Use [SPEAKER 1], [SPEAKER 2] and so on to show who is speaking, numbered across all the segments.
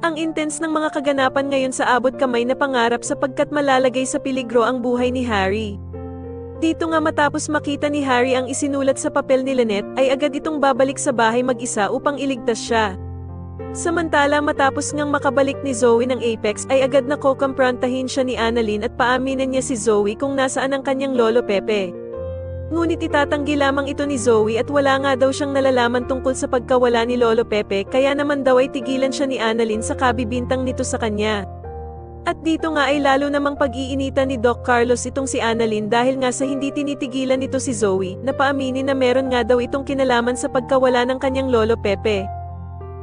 [SPEAKER 1] Ang intense ng mga kaganapan ngayon sa abot kamay na pangarap sapagkat malalagay sa peligro ang buhay ni Harry. Dito nga matapos makita ni Harry ang isinulat sa papel ni Lynette, ay agad itong babalik sa bahay mag-isa upang iligtas siya. Samantala matapos ngang makabalik ni Zoe ng Apex ay agad na kokomprontahin siya ni Annalyn at paaminin niya si Zoe kung nasaan ang kanyang lolo Pepe. Ngunit itatanggi lamang ito ni Zoe at wala nga daw siyang nalalaman tungkol sa pagkawala ni Lolo Pepe kaya naman daw ay tigilan siya ni Annalyn sa kabibintang nito sa kanya. At dito nga ay lalo namang pag-iinitan ni Doc Carlos itong si Annalyn dahil nga sa hindi tinitigilan nito si Zoe na paaminin na meron nga daw itong kinalaman sa pagkawala ng kanyang Lolo Pepe.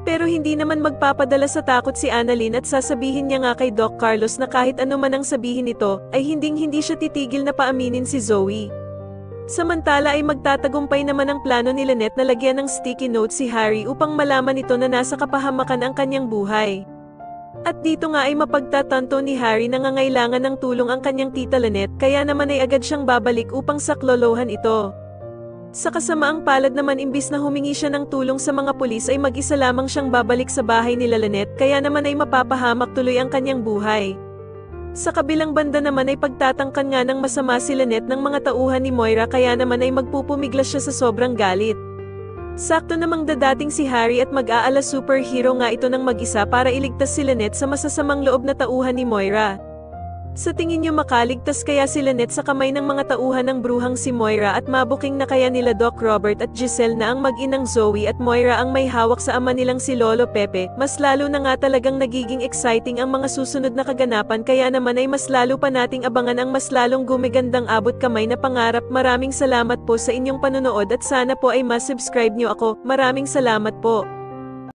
[SPEAKER 1] Pero hindi naman magpapadala sa takot si Annalyn at sasabihin niya nga kay Doc Carlos na kahit ano man ang sabihin nito ay hindi siya titigil na paaminin si Zoe. Samantala ay magtatagumpay naman ang plano ni Lynette na lagyan ng sticky note si Harry upang malaman nito na nasa kapahamakan ang kanyang buhay. At dito nga ay mapagtatanto ni Harry na ngangailangan ng tulong ang kanyang tita Lynette kaya naman ay agad siyang babalik upang saklolohan ito. Sa kasamaang palad naman imbis na humingi siya ng tulong sa mga pulis ay mag-isa lamang siyang babalik sa bahay nila Lynette kaya naman ay mapapahamak tuloy ang kanyang buhay. Sa kabilang banda naman ay pagtatangkan nga ng masama si Lynette ng mga tauhan ni Moira kaya naman ay magpupumiglas siya sa sobrang galit. Sakto namang dadating si Harry at mag-aala superhero nga ito ng mag-isa para iligtas si Lynette sa masasamang loob na tauhan ni Moira. Sa tingin niyo makaligtas kaya si Lynette sa kamay ng mga tauhan ng bruhang si Moira at mabuking na kaya nila Doc Robert at Giselle na ang mag-inang Zoe at Moira ang may hawak sa ama nilang si Lolo Pepe? Mas lalo na nga talagang nagiging exciting ang mga susunod na kaganapan kaya naman ay mas lalo pa nating abangan ang mas lalong gumigandang abot kamay na pangarap. Maraming salamat po sa inyong panonood at sana po ay mas subscribe niyo ako. Maraming salamat po.